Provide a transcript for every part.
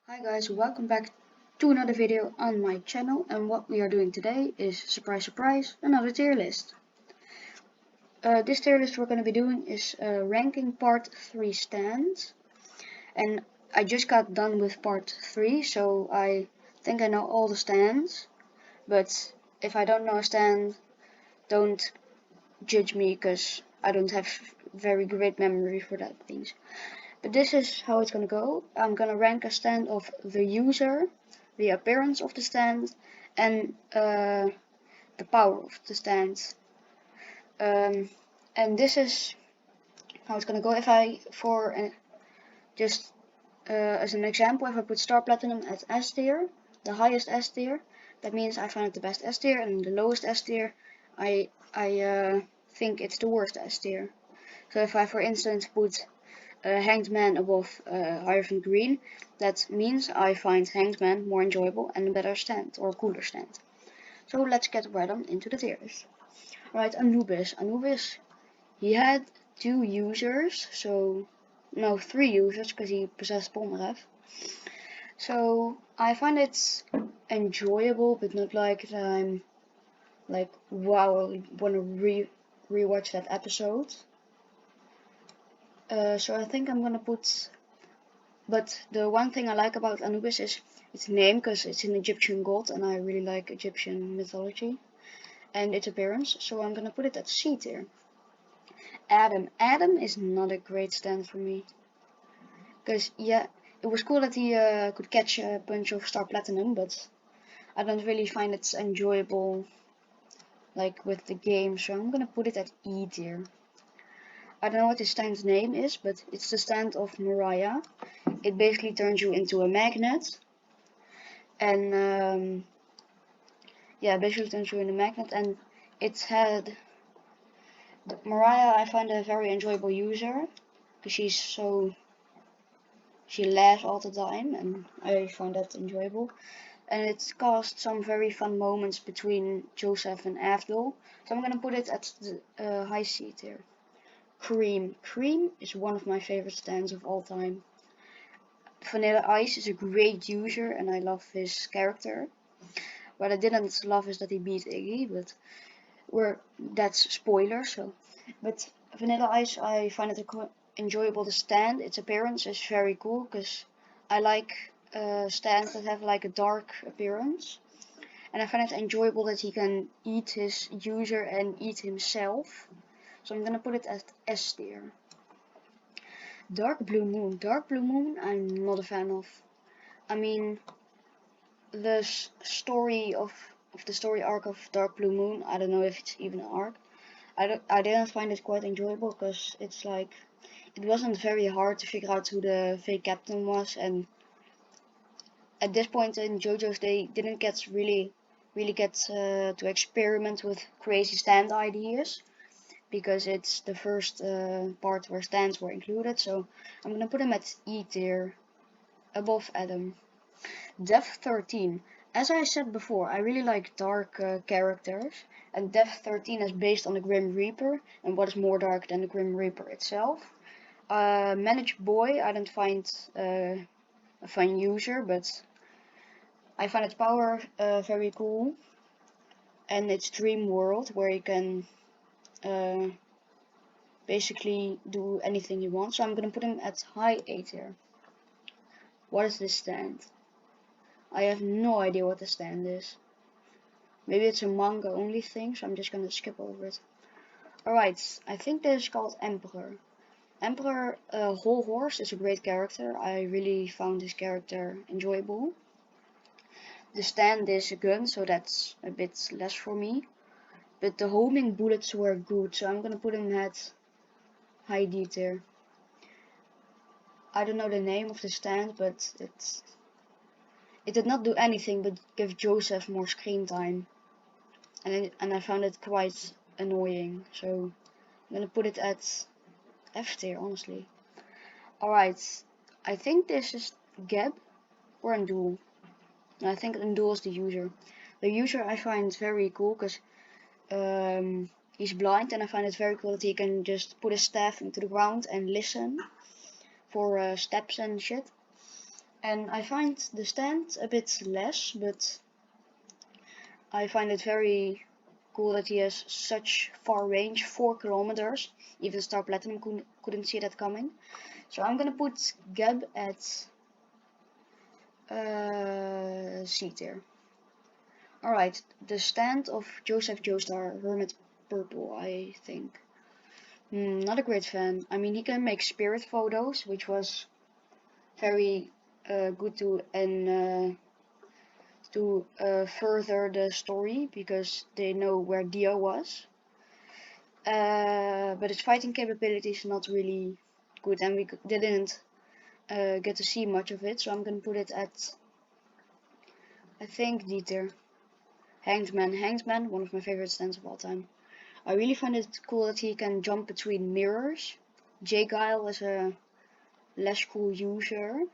Hi guys, welcome back to another video on my channel, and what we are doing today is, surprise surprise, another tier list. This tier list we're going to be doing is ranking part 3 stands, and I just got done with part 3, so I think I know all the stands, but if I don't know a stand, don't judge me because I don't have very great memory for that things. But this is how it's gonna go. I'm gonna rank a stand of the user, the appearance of the stand, and the power of the stand. Um, and this is how it's gonna go. If I, just as an example, if I put Star Platinum at S tier, the highest S tier, that means I find it the best S tier, and the lowest S tier, I think it's the worst S tier. So if I, for instance, put Hanged Man above Iron Green, that means I find Hanged Man more enjoyable and a better stand, or a cooler stand. So let's get right on into the tiers. Right, Anubis. Anubis, he had 2 users, so no, 3 users, because he possessed Polnareff. So I find it enjoyable, but not like I'm like, wow, I want to rewatch that episode. So I think I'm gonna put. But the one thing I like about Anubis is its name, because it's an Egyptian god, and I really like Egyptian mythology, and its appearance, so I'm gonna put it at C tier. Adam. Adam is not a great stand for me, because yeah, it was cool that he could catch a bunch of Star Platinum, but I don't really find it enjoyable, like with the game, so I'm gonna put it at E tier. I don't know what this stand's name is, but it's the stand of Mariah. It basically turns you into a magnet, and yeah, basically turns you into a magnet, and it had Mariah. I find a very enjoyable user because she laughs all the time, and I find that enjoyable. And it's caused some very fun moments between Joseph and Avdol, so I'm gonna put it at the high C tier. Cream. Cream is one of my favorite stands of all time. Vanilla Ice is a great user, and I love his character. What I didn't love is that he beat Iggy, but that's spoiler. So, but Vanilla Ice, I find it enjoyable to stand. Its appearance is very cool because I like stands that have like a dark appearance, and I find it enjoyable that he can eat his user and eat himself. So I'm gonna put it at S tier. Dark Blue Moon. Dark Blue Moon, I'm not a fan of. I mean, the story of the story arc of Dark Blue Moon. I don't know if it's even an arc. I didn't find it quite enjoyable because it's like it wasn't very hard to figure out who the fake captain was, and at this point in JoJo's they didn't get to experiment with crazy stand ideas because it's the first part where stands were included. So I'm gonna put him at E tier above Adam. Death 13. As I said before, I really like dark characters, and Death 13 is based on the Grim Reaper, and what is more dark than the Grim Reaper itself? Managed Boy, I don't find a fun user, but I find its power very cool, and its dream world where you can uh, basically do anything you want. So I'm gonna put him at high A tier. What is this stand? I have no idea what the stand is. Maybe it's a manga only thing, so I'm just gonna skip over it. Alright, I think this is called Emperor. Emperor Whole Horse is a great character. I really found this character enjoyable. The stand is a gun, so that's a bit less for me. But the homing bullets were good, so I'm gonna put him at high D tier. I don't know the name of the stand, but it did not do anything but give Joseph more screen time. And I found it quite annoying, so I'm gonna put it at F tier, honestly. Alright, I think this is Geb or Endul. I think Endul is the user. The user I find very cool because he's blind, and I find it very cool that he can just put his staff into the ground and listen for steps and shit. And I find the stand a bit less, but I find it very cool that he has such far range, 4 kilometers. Even Star Platinum couldn't see that coming. So I'm gonna put Geb at C tier. Alright, the stand of Joseph Joestar, Hermit Purple, I think. Not a great fan. I mean, he can make spirit photos, which was very good to further the story because they know where Dio was. But his fighting capabilities not really good, and we didn't get to see much of it. So I'm gonna put it at, I think, D tier. Hanged Man, one of my favorite stands of all time. I really find it cool that he can jump between mirrors. J-Guile is a less cool user,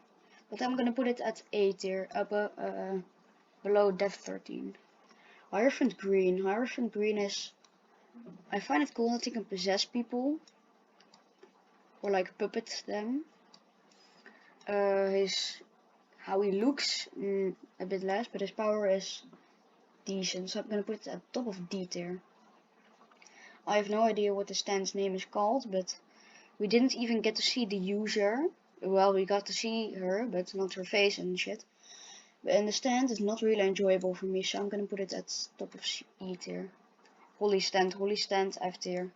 but I'm gonna put it at A tier, below Dev 13. Hierophant Green is, I find it cool that he can possess people, or like puppet them. How he looks, a bit less, but his power is decent, so I'm gonna put it at top of D tier. I have no idea what the stand's name is called, but we didn't even get to see the user. Well, we got to see her, but not her face and shit. And the stand is not really enjoyable for me, so I'm gonna put it at top of E tier. Holly stand, F tier.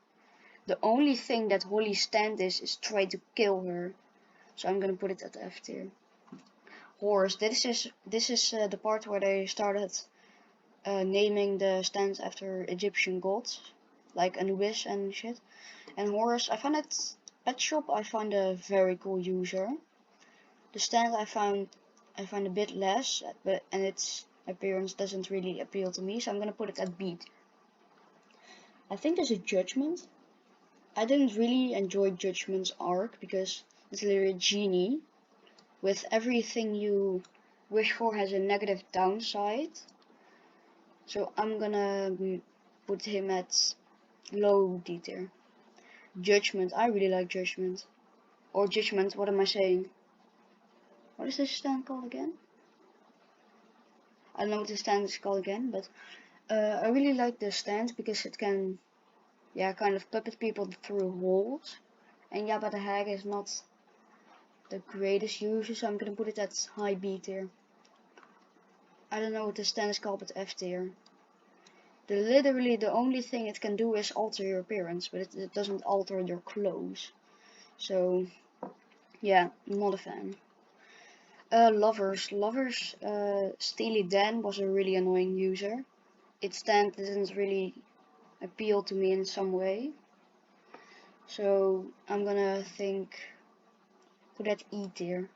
The only thing that Holly's stand is try to kill her, so I'm gonna put it at F tier. Horus, this is the part where they started naming the stands after Egyptian gods, like Anubis and shit. And Horus, I find it, Pet Shop, I find a very cool user. The stand I find a bit less, and its appearance doesn't really appeal to me, so I'm gonna put it at B. I think there's a Judgment. I didn't really enjoy Judgment's arc because it's literally a genie with everything you wish for has a negative downside. So I'm gonna put him at low D tier. Judgment, I really like Judgment. Or Judgment, what am I saying? What is this stand called again? I don't know what the stand is called again, but I really like the stand because it can, kind of puppet people through holes. And Jabba the Hag is not the greatest user, so I'm gonna put it at high B tier. I don't know what the stand is called, but F tier. Literally the only thing it can do is alter your appearance, but it doesn't alter your clothes. So, yeah, not a fan. Lovers, Steely Dan was a really annoying user. Its stand didn't really appeal to me in some way. So I'm gonna put that E tier.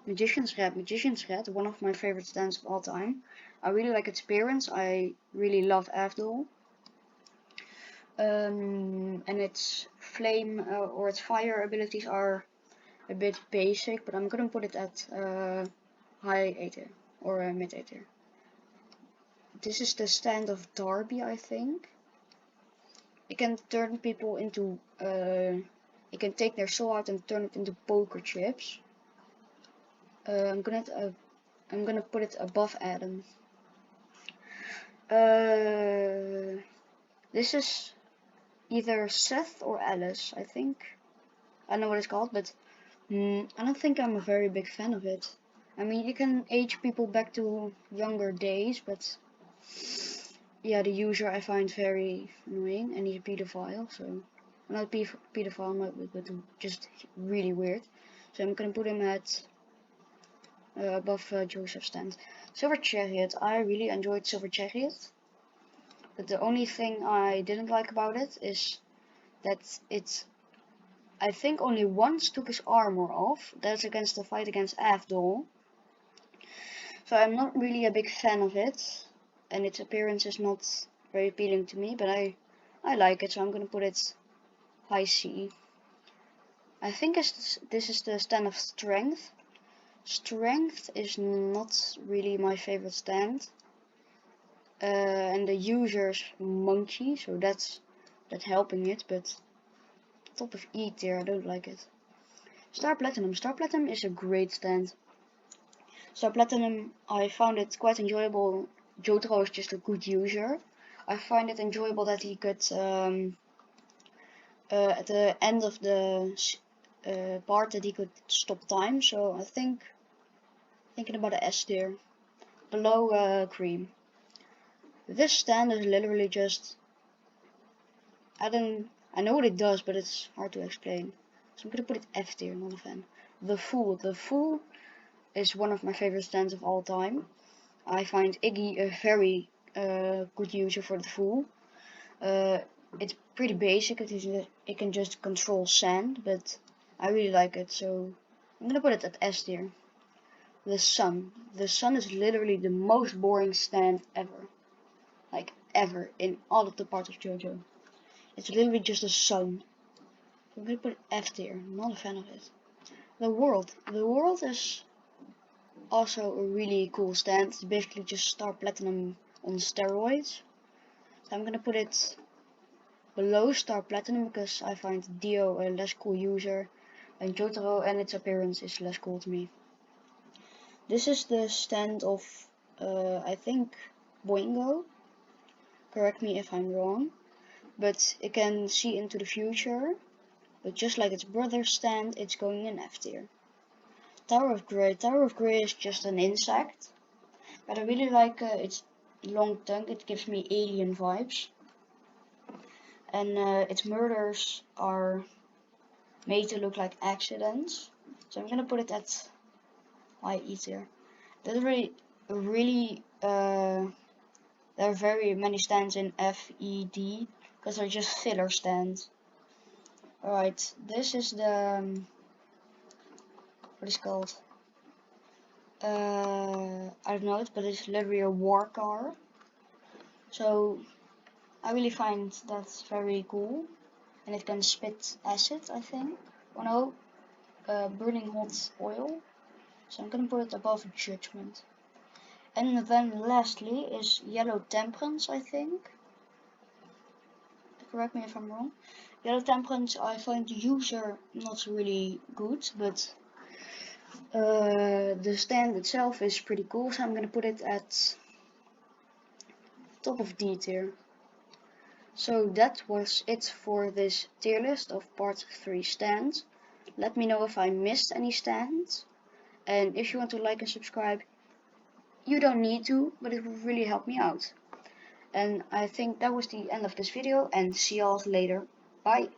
Magician's Red, one of my favorite stands of all time. I really like its appearance. I really love Avdol. And its flame or its fire abilities are a bit basic, but I'm gonna put it at high A tier or mid A tier. This is the stand of Darby, I think. It can turn people into, it can take their soul out and turn it into poker chips. I'm gonna put it above Adam. This is either Seth or Alice, I think. I don't know what it's called, but I don't think I'm a very big fan of it. I mean, you can age people back to younger days, but yeah, the user I find very annoying, and he's a pedophile, so not a pedophile, but just really weird. So I'm gonna put him at above Joseph's stand. Silver Chariot, I really enjoyed Silver Chariot, but the only thing I didn't like about it is that it, I think, only once took his armor off. That's against the fight against Avdol. So I'm not really a big fan of it, and its appearance is not very appealing to me, but I like it, so I'm gonna put it high C. I think this is the stand of Strength. Strength is not really my favorite stand. And the user's Monkey, so that's helping it, but top of E tier, I don't like it. Star Platinum is a great stand. Star Platinum, I found it quite enjoyable. Jotaro is just a good user. I find it enjoyable that he could, at the end of the part, that he could stop time. So I think, thinking about the S tier. Below Cream. This stand is literally just, I know what it does, but it's hard to explain. So I'm gonna put it F tier, not a fan. The Fool is one of my favorite stands of all time. I find Iggy a very good user for the Fool. It's pretty basic, it can just control sand, but I really like it, so I'm gonna put it at S tier. The Sun is literally the most boring stand ever. Like, ever, in all of the parts of JoJo. It's literally just a sun. So I'm gonna put it F tier, not a fan of it. The World is also a really cool stand. It's basically just Star Platinum on steroids. So I'm gonna put it below Star Platinum because I find Dio a less cool user, and Jotaro and its appearance is less cool to me. This is the stand of, I think, Boingo. Correct me if I'm wrong. But it can see into the future. But just like its brother stand, it's going in F tier. Tower of Grey is just an insect. But I really like its long tongue, it gives me alien vibes. And its murders are made to look like accidents. So I'm gonna put it at IE tier. There's there are very many stands in F, E, D, because they're just filler stands. Alright, this is the, what is it called? I don't know it, but it's literally a war car. So I really find that very cool. And it can spit acid, I think. Oh no, burning hot oil. So I'm gonna put it above Judgment. And then lastly is Yellow Temperance, I think. Correct me if I'm wrong. Yellow Temperance, I find the user not really good, but the stand itself is pretty cool, so I'm gonna put it at top of D tier. So that was it for this tier list of part 3 stands. Let me know if I missed any stands. And if you want to like and subscribe, you don't need to, but it would really help me out. And I think that was the end of this video, and see y'all later. Bye.